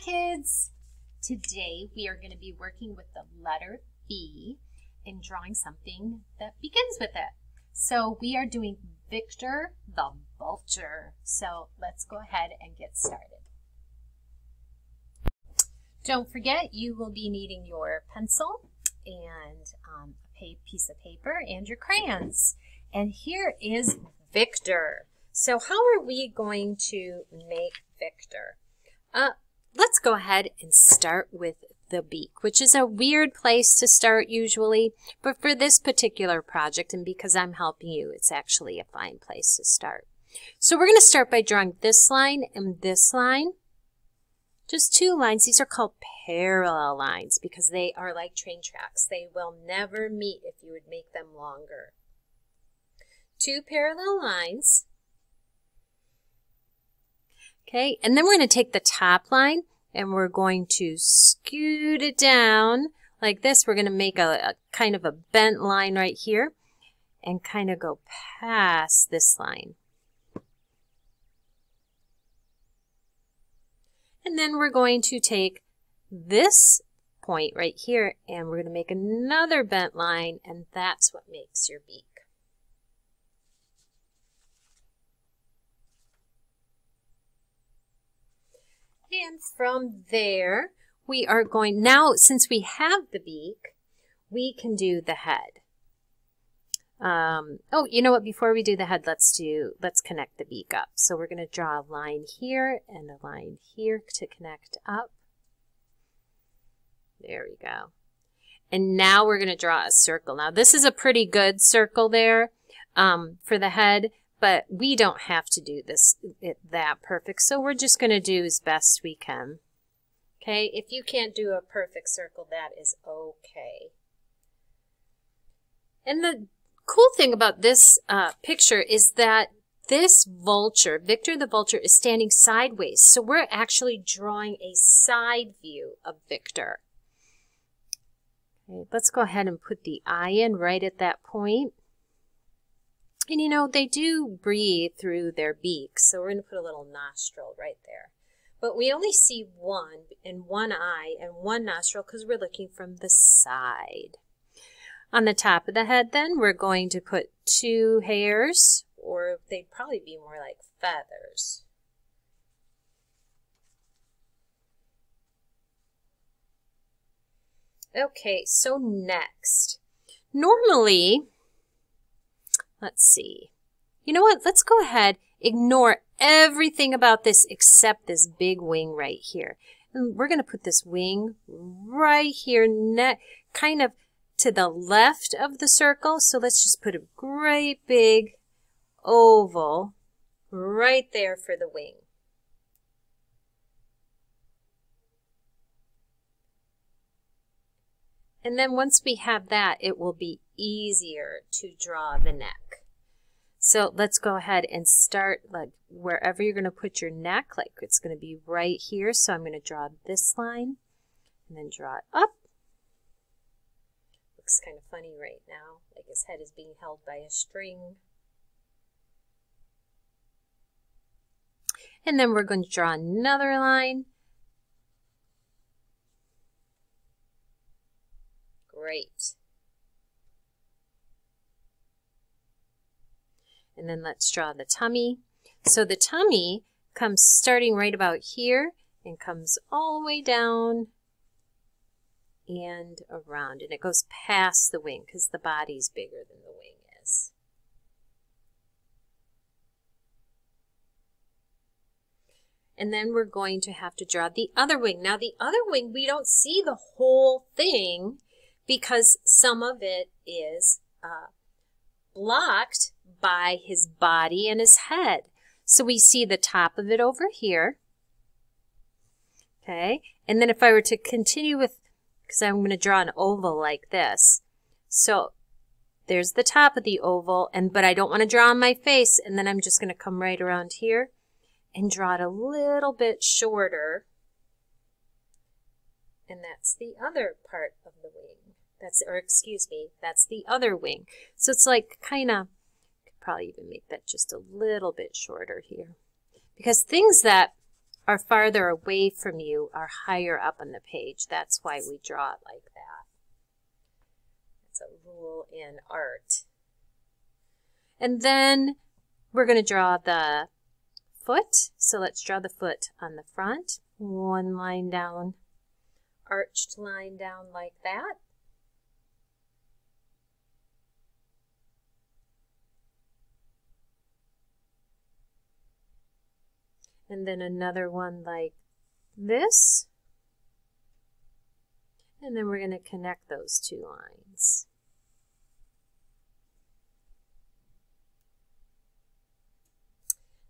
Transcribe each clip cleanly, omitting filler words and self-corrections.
kids! Today we are going to be working with the letter B and drawing something that begins with it. So we are doing Victor the Vulture. So let's go ahead and get started. Don't forget you will be needing your pencil and a piece of paper and your crayons. And here is Victor. So how are we going to make Victor? Let's go ahead and start with the beak, which is a weird place to start usually, but for this particular project and because I'm helping you, it's actually a fine place to start. So we're going to start by drawing this line and this line. Just two lines. These are called parallel lines because they are like train tracks. They will never meet if you would make them longer. Two parallel lines. Okay, and then we're going to take the top line and we're going to scoot it down like this. We're going to make a kind of a bent line right here and kind of go past this line. And then we're going to take this point right here and we're going to make another bent line, and that's what makes your beak. And from there, we are going, now since we have the beak, we can do the head. Oh, you know what, before we do the head, let's connect the beak up. So we're going to draw a line here and a line here to connect up. There we go. And now we're going to draw a circle. Now this is a pretty good circle there for the head. But we don't have to do that perfect, so we're just going to do as best we can. Okay, if you can't do a perfect circle, that is okay. And the cool thing about this picture is that this vulture, Victor the Vulture, is standing sideways. So we're actually drawing a side view of Victor. Okay, let's go ahead and put the eye in right at that point. And you know, they do breathe through their beaks, so we're going to put a little nostril right there. But we only see one eye and one nostril because we're looking from the side. On the top of the head then, we're going to put two hairs, or they'd probably be more like feathers. Okay, so next. Normally, let's see. You know what? Let's go ahead, ignore everything about this except this big wing right here. And we're going to put this wing right here, kind of to the left of the circle. So let's just put a great big oval right there for the wing. And then once we have that, it will be easier to draw the neck. So let's go ahead and start like wherever you're going to put your neck, like it's going to be right here. So I'm going to draw this line and then draw it up. Looks kind of funny right now, like his head is being held by a string. And then we're going to draw another line. Great. And then let's draw the tummy. So the tummy comes starting right about here and comes all the way down and around. And it goes past the wing because the body's bigger than the wing is. And then we're going to have to draw the other wing. Now the other wing, we don't see the whole thing because some of it is blocked by his body and his head. So we see the top of it over here. Okay, and then if I were to continue with, because I'm going to draw an oval like this. So there's the top of the oval, but I don't want to draw on my face, and then I'm just going to come right around here and draw it a little bit shorter. And that's the other part of the wing. That's the other wing. So it's like kind of, probably even make that just a little bit shorter here. Because things that are farther away from you are higher up on the page. That's why we draw it like that. It's a rule in art. And then we're going to draw the foot. So let's draw the foot on the front. One line down, arched line down like that. And then another one like this. And then we're going to connect those two lines.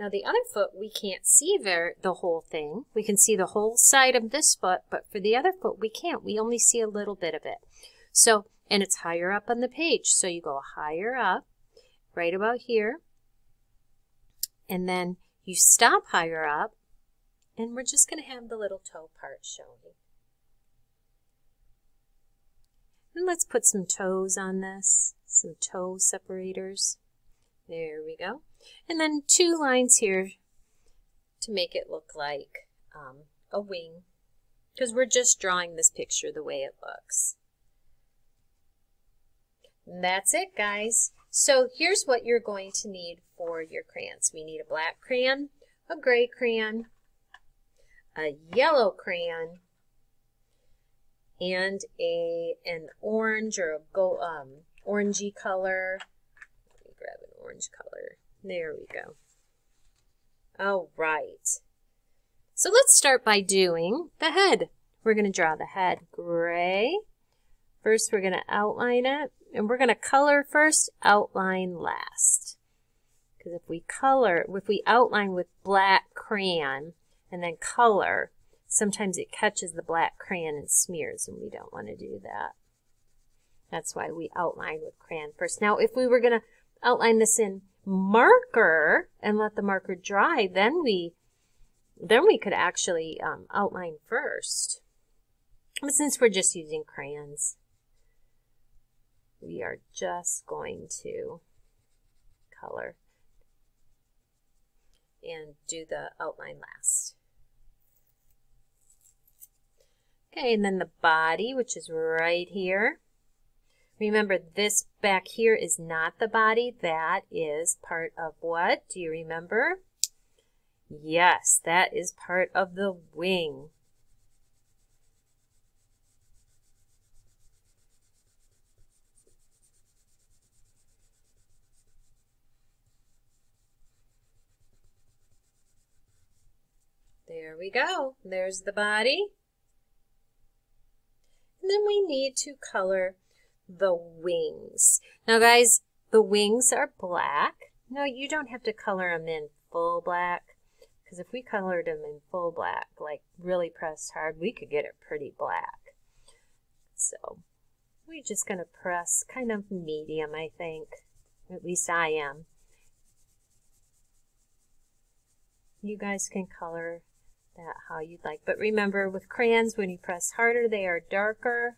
Now the other foot, we can't see the whole thing. We can see the whole side of this foot, but for the other foot, we can't. We only see a little bit of it. So, and it's higher up on the page. So you go higher up, right about here. And then you stop higher up, and we're just going to have the little toe part showing. And let's put some toes on this, some toe separators. There we go. And then two lines here to make it look like a wing, because we're just drawing this picture the way it looks. And that's it, guys. So here's what you're going to need for your crayons. We need a black crayon, a gray crayon, a yellow crayon, and an orange or a orangey color. Let me grab an orange color. There we go. All right. So let's start by doing the head. We're going to draw the head gray. First, we're going to outline it, and we're going to color first, outline last. Because if we outline with black crayon and then color, sometimes it catches the black crayon and smears, and we don't want to do that. That's why we outline with crayon first. Now, if we were going to outline this in marker and let the marker dry, then we could actually outline first. But since we're just using crayons, we are just going to color and do the outline last. Okay, and then the body, which is right here. Remember, this back here is not the body. That is part of what? Do you remember? Yes, that is part of the wing. There we go. There's the body. And then we need to color the wings. Now guys, the wings are black. No, you don't have to color them in full black, because if we colored them in full black, like really pressed hard, we could get it pretty black. So we're just going to press kind of medium, I think. At least I am. You guys can color that how you'd like. But remember, with crayons, when you press harder, they are darker.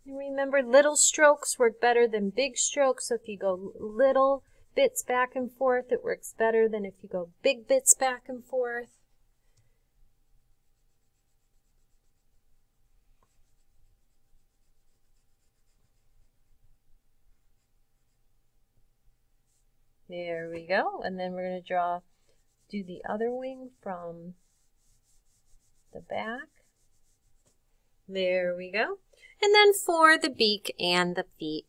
And remember, little strokes work better than big strokes. So if you go little bits back and forth, it works better than if you go big bits back and forth. There we go. And then we're going to do the other wing from the back. There we go. And then for the beak and the feet,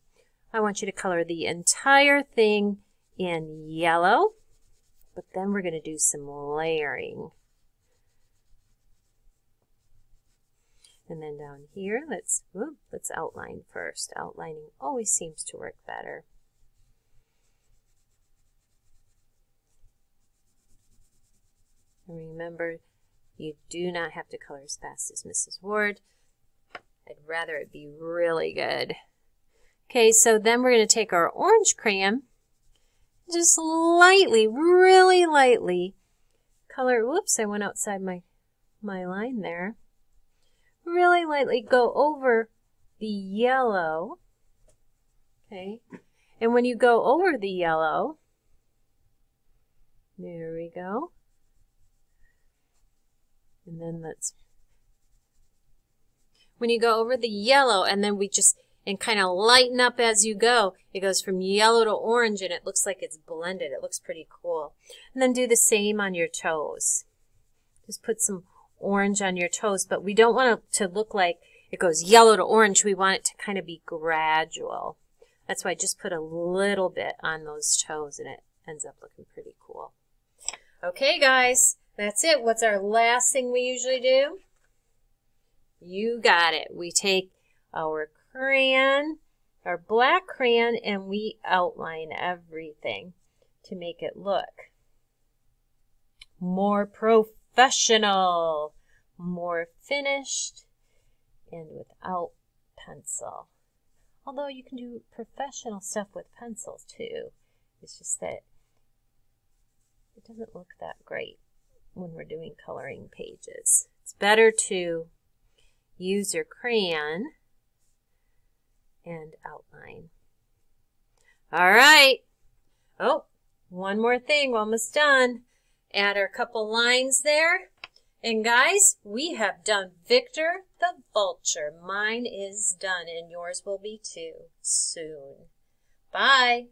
I want you to color the entire thing in yellow, but then we're going to do some layering. And then down here, let's outline first. Outlining always seems to work better. And remember, you do not have to color as fast as Mrs. Ward. I'd rather it be really good. Okay, so then we're going to take our orange crayon, just lightly, really lightly, color, whoops, I went outside my line there. Really lightly go over the yellow, okay, and when you go over the yellow, there we go, And then when you go over the yellow, and then and kind of lighten up as you go. It goes from yellow to orange, and it looks like it's blended. It looks pretty cool. And then do the same on your toes. Just put some orange on your toes, but we don't want it to look like it goes yellow to orange. We want it to kind of be gradual. That's why I just put a little bit on those toes, and it ends up looking pretty cool. Okay, guys, that's it. What's our last thing we usually do? You got it. We take our crayon, our black crayon, and we outline everything to make it look more professional, more finished, and without pencil. Although you can do professional stuff with pencils too. It's just that it doesn't look that great when we're doing coloring pages. It's better to use your crayon and outline. All right. Oh, one more thing. We're almost done. Add our couple lines there. And guys, we have done Victor the Vulture. Mine is done and yours will be too soon. Bye.